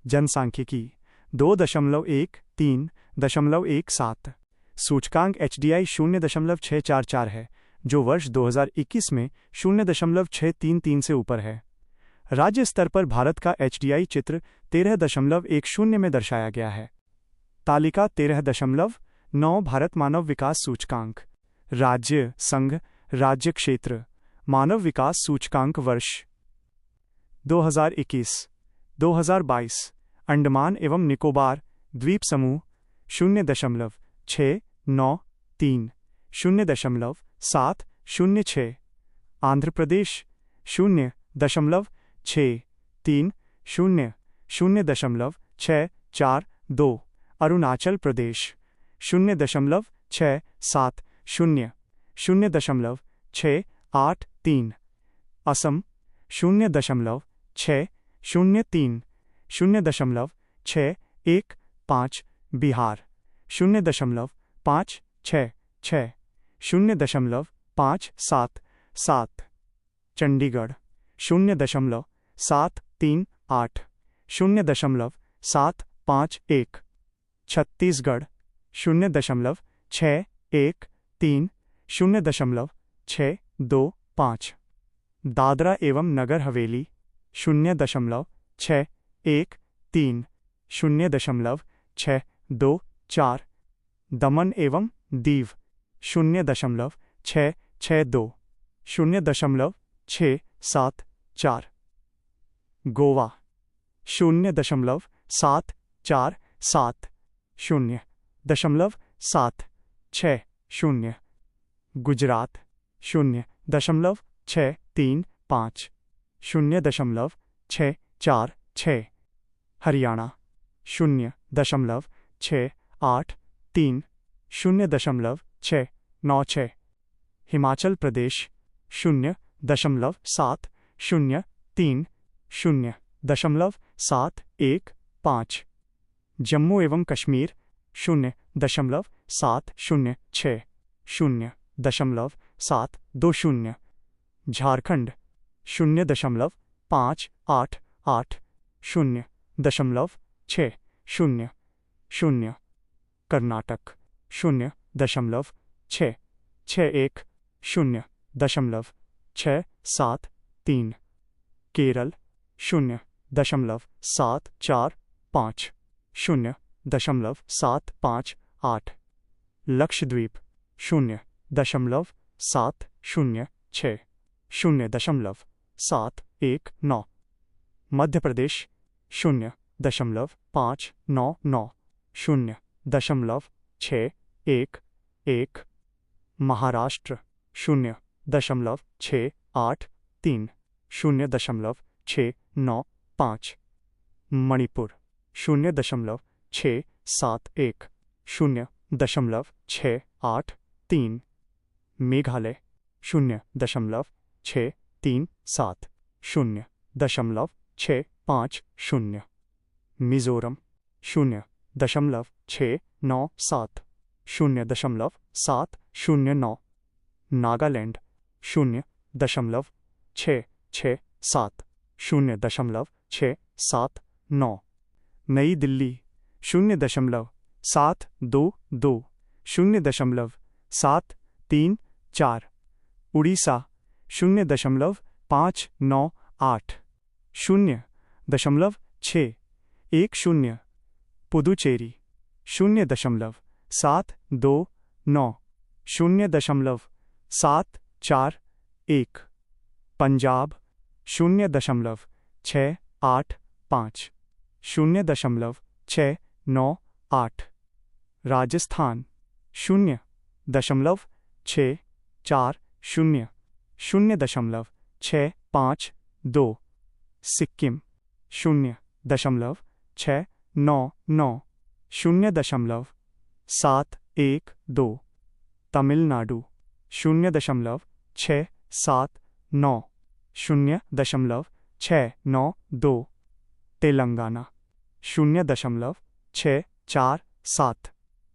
जनसांख्यिकी 2.1-3.17। सूचकांक HDI 0.644 है, जो वर्ष 2021 में 0.633 से ऊपर है। राज्य स्तर पर भारत का HDI चित्र 13.10 में दर्शाया गया है। तालिका 13.9 भारत मानव विकास सूचकांक। राज्य, संघ, राज्य क्षेत्र, मानव विकास सूचकांक वर्ष 2021-2022। अंडमान एवं निकोबार द्वीप समूह 0.693 0.706। आंध्र प्रदेश 0.630 0.642। अरुणाचल प्रदेश 0.670 0.683। असम 0.603 0.615। बिहार 0.566 0.577। चंडीगढ़ 0.738 0.751। छत्तीसगढ़ 0.613 0.625। दादरा एवं नगर हवेली 0.613 0.624। दमन एवं दीव 0.662 0.674। गोवा 0.747 0.760। गुजरात 0.635 0.646। हरियाणा 0.683 0.696। हिमाचल प्रदेश 0.703 0.715। जम्मू एवं कश्मीर 0.706 0.720। झारखंड 0.588 0.600। कर्नाटक 0.661 0.673। केरल 0.745 0.758। लक्षद्वीप 0.706 0.719। मध्य प्रदेश 0.599 0.611। महाराष्ट्र 0.683 0.695। मणिपुर 0.671 0.683। मेघालय 0.637 0.650। मिजोरम 0.697 0.709। नागालैंड 0.667 0.679। नई दिल्ली 0.722 0.734। उड़ीसा 0.598 0.610। पुदुचेरी 0.729 0.741। पंजाब 0.685 0.698। राजस्थान 0.640 0.652। सिक्किम 0.699 0.712। तमिलनाडु 0.679 0.692। तेलंगाना 0.647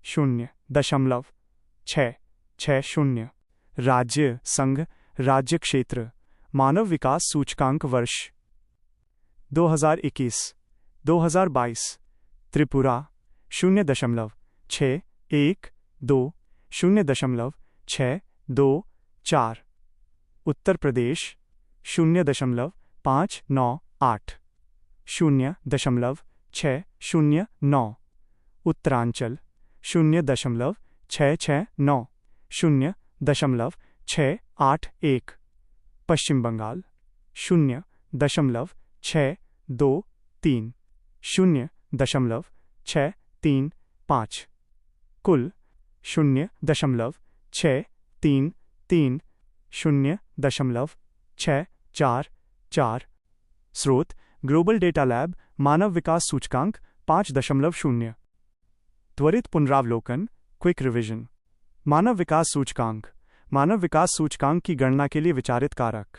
0.660। राज्य, संघ, राज्य क्षेत्र, मानव विकास सूचकांक वर्ष 2022 त्रिपुरा 0.612 0.624 उत्तर प्रदेश 0.598 0.609 उत्तरांचल 0.669 0.681 पश्चिम बंगाल 0.623 0.635 कुल 0.633 0.644 स्रोत ग्लोबल डेटा लैब मानव विकास सूचकांक 5.0 त्वरित पुनरावलोकन क्विक रिवीजन मानव विकास सूचकांक की गणना के लिए विचारित कारक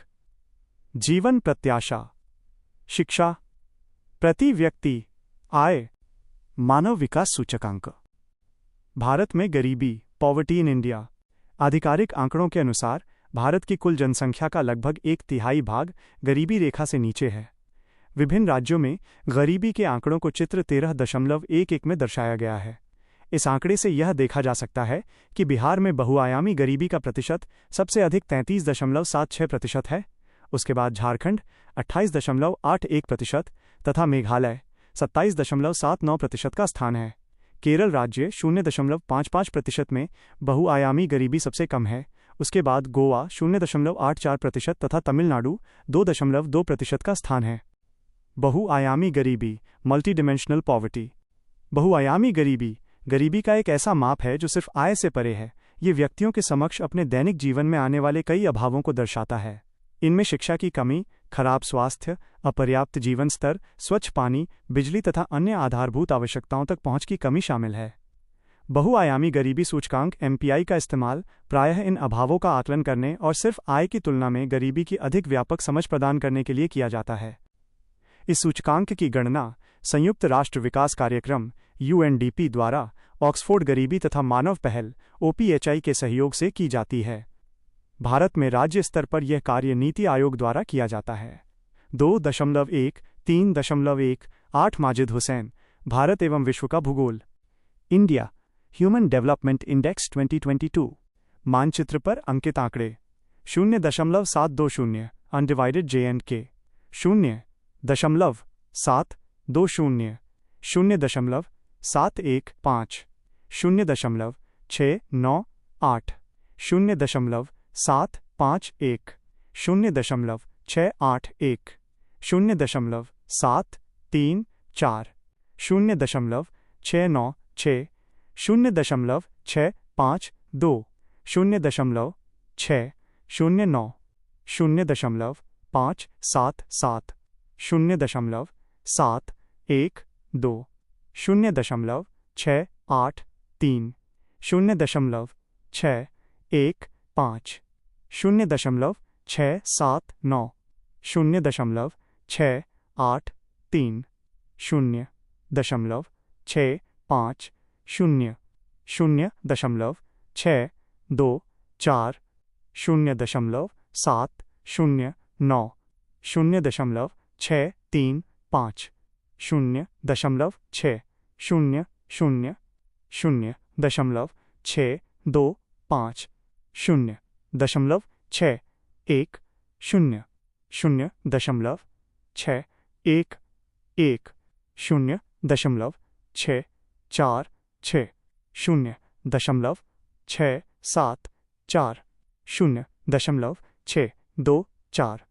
जीवन प्रत्याशा शिक्षा प्रति व्यक्ति आय मानव विकास सूचकांक भारत में गरीबी पॉवर्टी इन इंडिया आधिकारिक आंकड़ों के अनुसार भारत की कुल जनसंख्या का लगभग 1/3 भाग गरीबी रेखा से नीचे है। विभिन्न राज्यों में गरीबी के आंकड़ों को चित्र 13.11 में दर्शाया गया है। इस आंकड़े से यह देखा जा सकता है कि बिहार में बहुआयामी गरीबी का प्रतिशत सबसे अधिक 33.76% है। उसके बाद झारखंड 28.81% तथा मेघालय 27.79% का स्थान है। केरल राज्य 0.55% में बहुआयामी गरीबी सबसे कम है। उसके बाद गोवा 0.84% तथा तमिलनाडु 2.2% का स्थान है। बहुआयामी गरीबी मल्टी डिमेंशनल पॉवर्टी बहुआयामी गरीबी का एक ऐसा माप है जो सिर्फ आय से परे है। ये व्यक्तियों के समक्ष अपने दैनिक जीवन में आने वाले कई अभावों को दर्शाता है। इनमें शिक्षा की कमी, खराब स्वास्थ्य, अपर्याप्त जीवन स्तर, स्वच्छ पानी, बिजली तथा अन्य आधारभूत आवश्यकताओं तक पहुंच की कमी शामिल है। बहुआयामी गरीबी सूचकांक MPI का इस्तेमाल प्रायः इन अभावों का आकलन करने और सिर्फ आय की तुलना में गरीबी की अधिक व्यापक समझ प्रदान करने के लिए किया जाता है। इस सूचकांक की गणना संयुक्त राष्ट्र विकास कार्यक्रम UNDP द्वारा ऑक्सफोर्ड गरीबी तथा मानव पहल OPHI के सहयोग से की जाती है। भारत में राज्य स्तर पर यह कार्य नीति आयोग द्वारा किया जाता है। 2.1-3.1 माजिद हुसैन भारत एवं विश्व का भूगोल इंडिया ह्यूमन डेवलपमेंट इंडेक्स 2022 मानचित्र पर अंकित आंकड़े 0.720 undivided JNK 0.720 0.715 0.698 0.751 0.684 0.734 0.696 0.652 0.609 0.577 0.712 0.683 0.615 0.679 0.683 0.650 0.624 0.709 0.635 0.600 0.625 0.610 0.611 0.646 0.674 0.624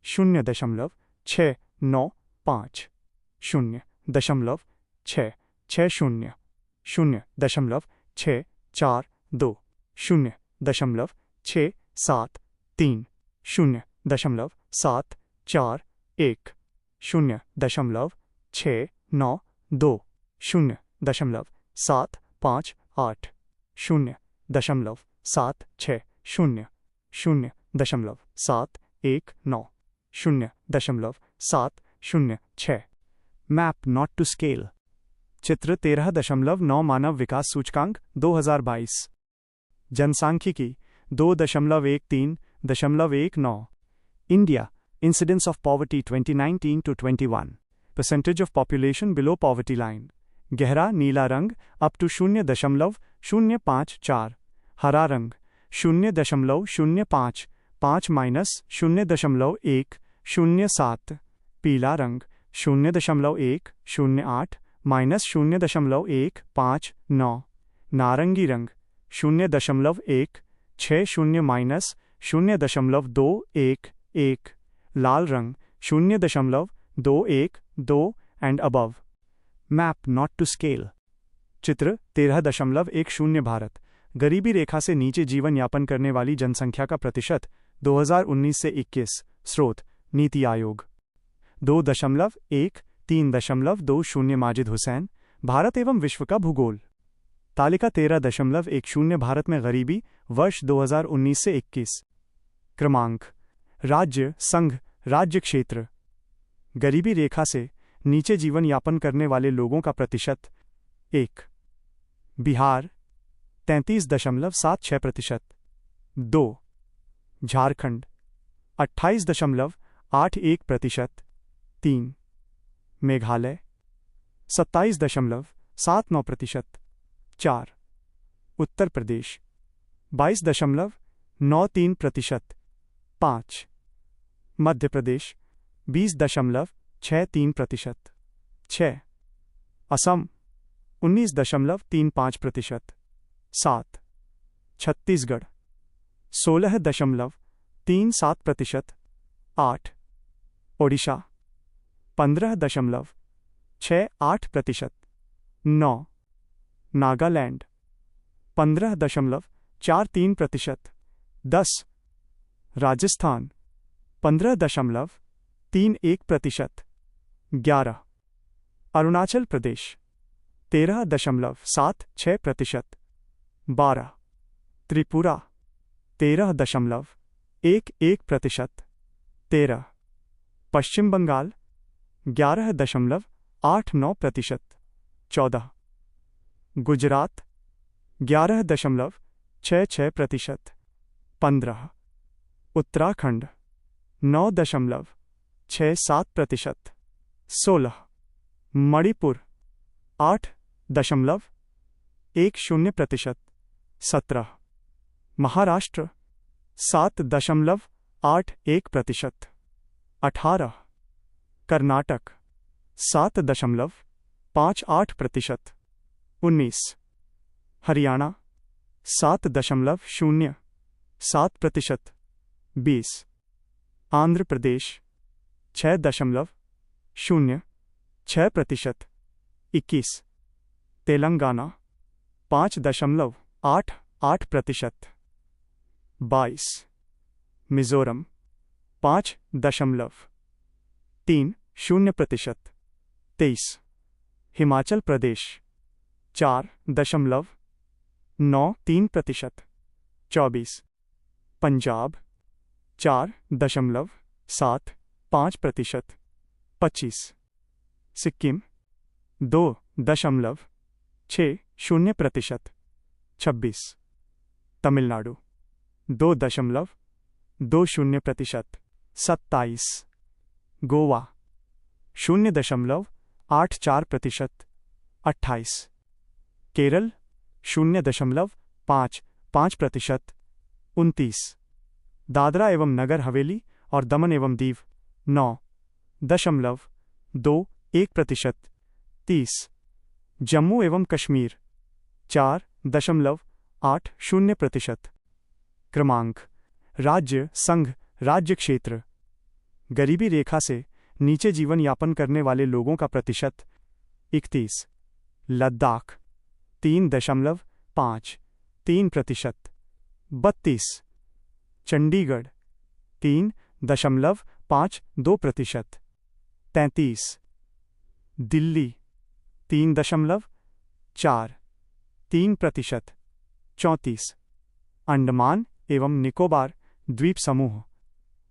0.624 0.695 0.660 0.642 0.673 0.741 0.692 0.758 0.760 0.719 0.706 map not to scale चित्र 13.9 मानव विकास सूचकांक 2022 जनसांख्यिकी 2.13.19 India incidence of poverty 2019 to 21 percentage of population below poverty line. गहरा नीला रंग अप टू 0.054, हरा रंग 0.055 माइनस 0.107, पीला रंग 0.108 माइनस 0.159, नारंगी रंग 0.160 माइनस 0.211, लाल रंग 0.212 and above. Map not to scale. चित्र 13.10 भारत गरीबी रेखा से नीचे जीवन यापन करने वाली जनसंख्या का प्रतिशत 2019 से 21। स्रोत नीति आयोग। 2.1-3.20 माजिद हुसैन, भारत एवं विश्व का भूगोल। तालिका 13.10 भारत में गरीबी वर्ष 2019 से 21। क्रमांक राज्य संघ राज्य क्षेत्र। गरीबी रेखा से नीचे जीवन यापन करने वाले लोगों का प्रतिशत 1 बिहार 33.76%, 2 झारखंड 28.81%, 3 मेघालय 27.79%, 4 उत्तर प्रदेश 22.93%, 5 मध्य प्रदेश 20.63%, 6 असम 19.35%, 7 छत्तीसगढ़ 16.37%, 8 ओडिशा 15.68%, 9 नागालैंड 15.43%, 10 राजस्थान 15.31%, 11 अरुणाचल प्रदेश 13.76%, 12 त्रिपुरा 13.11%, 13 पश्चिम बंगाल 11.89%, 14 गुजरात 11.66%, 15 उत्तराखंड 9.67%, 16 मणिपुर 8.10%, 17 महाराष्ट्र 7.81%, 18 कर्नाटक 7.58%, 19 हरियाणा 7.07%, 20 आंध्र प्रदेश 6.06%, 21 तेलंगाना 5.88%, 22 मिजोरम 5.30%, 23 हिमाचल प्रदेश 4.93%, 24 पंजाब 4.75%, 25 सिक्किम 2.60%, 26 तमिलनाडु 2.20%, 27 गोवा 0.84%, 28 केरल 0.55%, 29 दादरा एवं नगर हवेली और दमन एवं दीव 9.21%, 30 जम्मू एवं कश्मीर 4.80%। क्रमांक राज्य संघ राज्य क्षेत्र। गरीबी रेखा से नीचे जीवन यापन करने वाले लोगों का प्रतिशत 31। लद्दाख 3.53%, 32 चंडीगढ़ 3.52%, 33 दिल्ली 3.43%, 34 अंडमान एवं निकोबार द्वीप समूह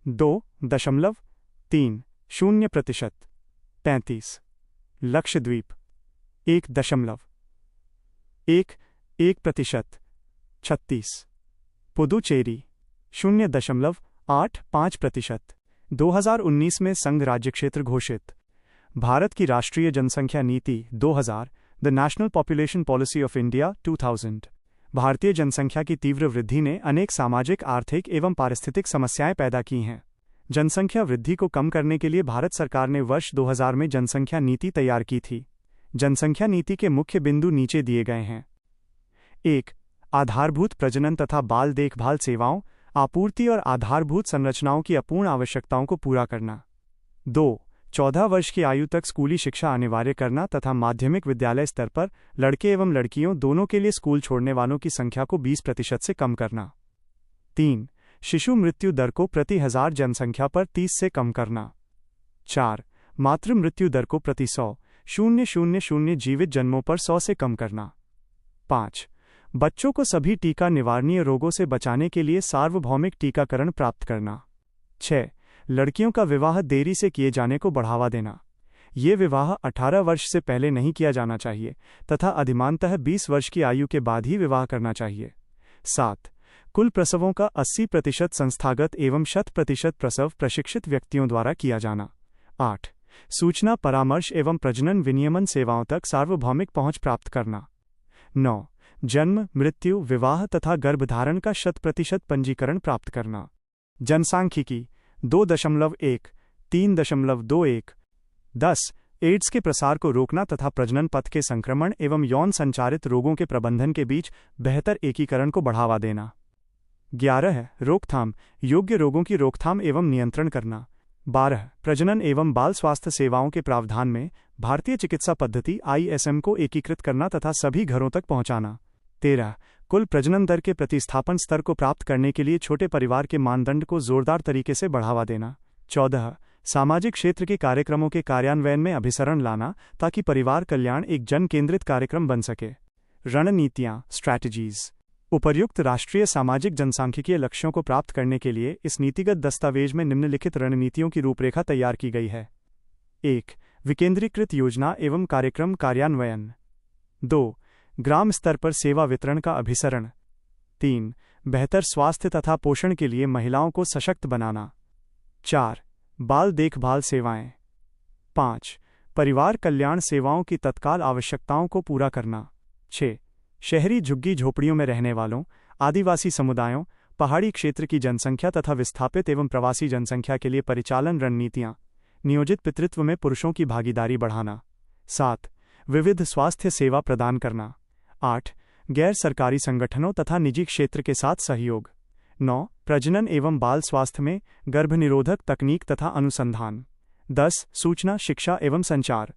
2.30%, 35 लक्षद्वीप 1.11%, 36 पुदुचेरी 0.85%। 2019 में संघ राज्य क्षेत्र घोषित। भारत की राष्ट्रीय जनसंख्या नीति 2000, the national population policy of India 2000। भारतीय जनसंख्या की तीव्र वृद्धि ने अनेक सामाजिक, आर्थिक एवं पारिस्थितिक समस्याएं पैदा की हैं। जनसंख्या वृद्धि को कम करने के लिए भारत सरकार ने वर्ष 2000 में जनसंख्या नीति तैयार की थी। जनसंख्या नीति के मुख्य बिंदु नीचे दिए गए हैं। 1. आधारभूत प्रजनन तथा बाल देखभाल सेवाओं, आपूर्ति और आधारभूत संरचनाओं की अपूर्ण आवश्यकताओं को पूरा करना। 2. 14 वर्ष की आयु तक स्कूली शिक्षा अनिवार्य करना तथा माध्यमिक विद्यालय स्तर पर लड़के एवं लड़कियों दोनों के लिए स्कूल छोड़ने वालों की संख्या को 20% से कम करना। 3. शिशु मृत्यु दर को प्रति 1000 जनसंख्या पर 30 से कम करना। 4. मातृ मृत्यु दर को प्रति 100,000 जीवित जन्मों पर 100 से कम करना। 5. बच्चों को सभी टीका निवारणीय रोगों से बचाने के लिए सार्वभौमिक टीकाकरण प्राप्त करना। 6. लड़कियों का विवाह देरी से किए जाने को बढ़ावा देना। ये विवाह 18 वर्ष से पहले नहीं किया जाना चाहिए तथा अधिमानतः 20 वर्ष की आयु के बाद ही विवाह करना चाहिए। 7. कुल प्रसवों का 80% संस्थागत एवं 100% प्रसव प्रशिक्षित व्यक्तियों द्वारा किया जाना। 8. सूचना, परामर्श एवं प्रजनन विनियमन सेवाओं तक सार्वभौमिक पहुंच प्राप्त करना। 9. जन्म, मृत्यु, विवाह तथा गर्भधारण का 100% पंजीकरण प्राप्त करना। जनसांख्यिकी 2.1, 3.21। 10. एड्स के प्रसार को रोकना तथा प्रजनन पथ के संक्रमण एवं यौन संचारित रोगों के प्रबंधन के बीच बेहतर एकीकरण को बढ़ावा देना। 11. रोकथाम, योग्य रोगों की रोकथाम एवं नियंत्रण करना। 12. प्रजनन एवं बाल स्वास्थ्य सेवाओं के प्रावधान में भारतीय चिकित्सा पद्धति ISM को एकीकृत करना तथा सभी घरों तक पहुंचाना। 13. कुल प्रजनन दर के प्रतिस्थापन स्तर को प्राप्त करने के लिए छोटे परिवार के मानदंड को जोरदार तरीके से बढ़ावा देना। 14. सामाजिक क्षेत्र के कार्यक्रमों के कार्यान्वयन में अभिसरण लाना ताकि परिवार कल्याण एक जन केंद्रित कार्यक्रम बन सके। रणनीतियाँ, स्ट्रैटेजीज। उपर्युक्त राष्ट्रीय सामाजिक जनसांख्यिकीय लक्ष्यों को प्राप्त करने के लिए इस नीतिगत दस्तावेज में निम्नलिखित रणनीतियों की रूपरेखा तैयार की गई है। 1. विकेंद्रीकृत योजना एवं कार्यक्रम कार्यान्वयन। 2. ग्राम स्तर पर सेवा वितरण का अभिसरण। 3. बेहतर स्वास्थ्य तथा पोषण के लिए महिलाओं को सशक्त बनाना। 4. बाल देखभाल सेवाएं। 5. परिवार कल्याण सेवाओं की तत्काल आवश्यकताओं को पूरा करना। 6. शहरी झुग्गी झोपड़ियों में रहने वालों, आदिवासी समुदायों, पहाड़ी क्षेत्र की जनसंख्या तथा विस्थापित एवं प्रवासी जनसंख्या के लिए परिचालन रणनीतियाँ। नियोजित पितृत्व में पुरुषों की भागीदारी बढ़ाना। 7. विविध स्वास्थ्य सेवा प्रदान करना। 8. गैर सरकारी संगठनों तथा निजी क्षेत्र के साथ सहयोग। 9. प्रजनन एवं बाल स्वास्थ्य में गर्भनिरोधक तकनीक तथा अनुसंधान। 10. सूचना, शिक्षा एवं संचार।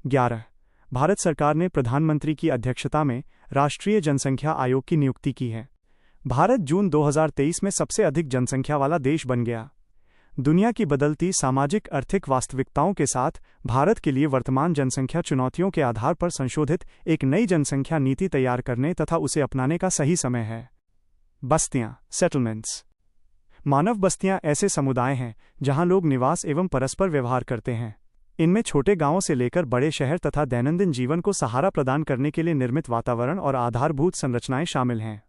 11. भारत सरकार ने प्रधानमंत्री की अध्यक्षता में राष्ट्रीय जनसंख्या आयोग की नियुक्ति की है। भारत जून 2023 में सबसे अधिक जनसंख्या वाला देश बन गया। दुनिया की बदलती सामाजिक आर्थिक वास्तविकताओं के साथ भारत के लिए वर्तमान जनसंख्या चुनौतियों के आधार पर संशोधित एक नई जनसंख्या नीति तैयार करने तथा उसे अपनाने का सही समय है। बस्तियां, सेटलमेंट्स। मानव बस्तियां ऐसे समुदाय हैं जहां लोग निवास एवं परस्पर व्यवहार करते हैं। इनमें छोटे गांवों से लेकर बड़े शहर तथा दैनंदिन जीवन को सहारा प्रदान करने के लिए निर्मित वातावरण और आधारभूत संरचनाएं शामिल हैं।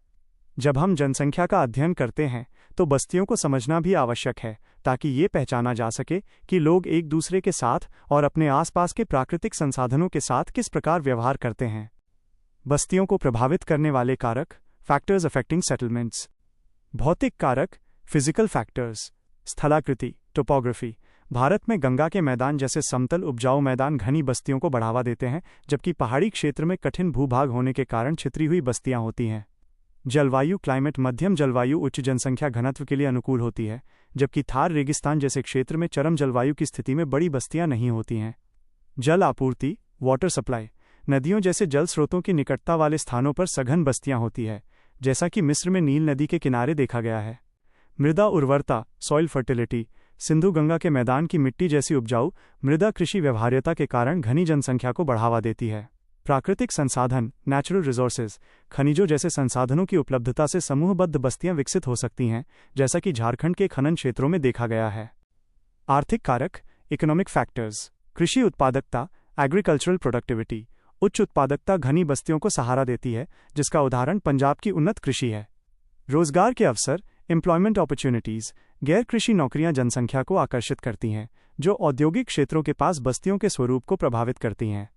जब हम जनसंख्या का अध्ययन करते हैं तो बस्तियों को समझना भी आवश्यक है ताकि ये पहचाना जा सके कि लोग एक दूसरे के साथ और अपने आसपास के प्राकृतिक संसाधनों के साथ किस प्रकार व्यवहार करते हैं। बस्तियों को प्रभावित करने वाले कारक, फैक्टर्स अफेक्टिंग सेटलमेंट्स। भौतिक कारक, फिजिकल फैक्टर्स। स्थलाकृति, टोपोग्राफी। भारत में गंगा के मैदान जैसे समतल उपजाऊ मैदान घनी बस्तियों को बढ़ावा देते हैं, जबकि पहाड़ी क्षेत्र में कठिन भूभाग होने के कारण छितरी हुई बस्तियां होती हैं। जलवायु, क्लाइमेट मध्यम जलवायु उच्च जनसंख्या घनत्व के लिए अनुकूल होती है, जबकि थार रेगिस्तान जैसे क्षेत्र में चरम जलवायु की स्थिति में बड़ी बस्तियां नहीं होती हैं। जल आपूर्ति, वाटर सप्लाई। नदियों जैसे जल स्रोतों की निकटता वाले स्थानों पर सघन बस्तियां होती है, जैसा कि मिस्र में नील नदी के किनारे देखा गया है। मृदा उर्वरता, सॉइल फर्टिलिटी। सिंधु गंगा के मैदान की मिट्टी जैसी उपजाऊ मृदा कृषि व्यवहार्यता के कारण घनी जनसंख्या को बढ़ावा देती है। प्राकृतिक संसाधन, नेचुरल रिसोर्सेज। खनिजों जैसे संसाधनों की उपलब्धता से समूहबद्ध बस्तियां विकसित हो सकती हैं, जैसा कि झारखंड के खनन क्षेत्रों में देखा गया है। आर्थिक कारक, इकोनॉमिक फैक्टर्स। कृषि उत्पादकता, एग्रीकल्चरल प्रोडक्टिविटी। उच्च उत्पादकता घनी बस्तियों को सहारा देती है, जिसका उदाहरण पंजाब की उन्नत कृषि है। रोजगार के अवसर, एम्प्लॉयमेंट अपॉर्चुनिटीज। गैर कृषि नौकरियां जनसंख्या को आकर्षित करती हैं, जो औद्योगिक क्षेत्रों के पास बस्तियों के स्वरूप को प्रभावित करती हैं।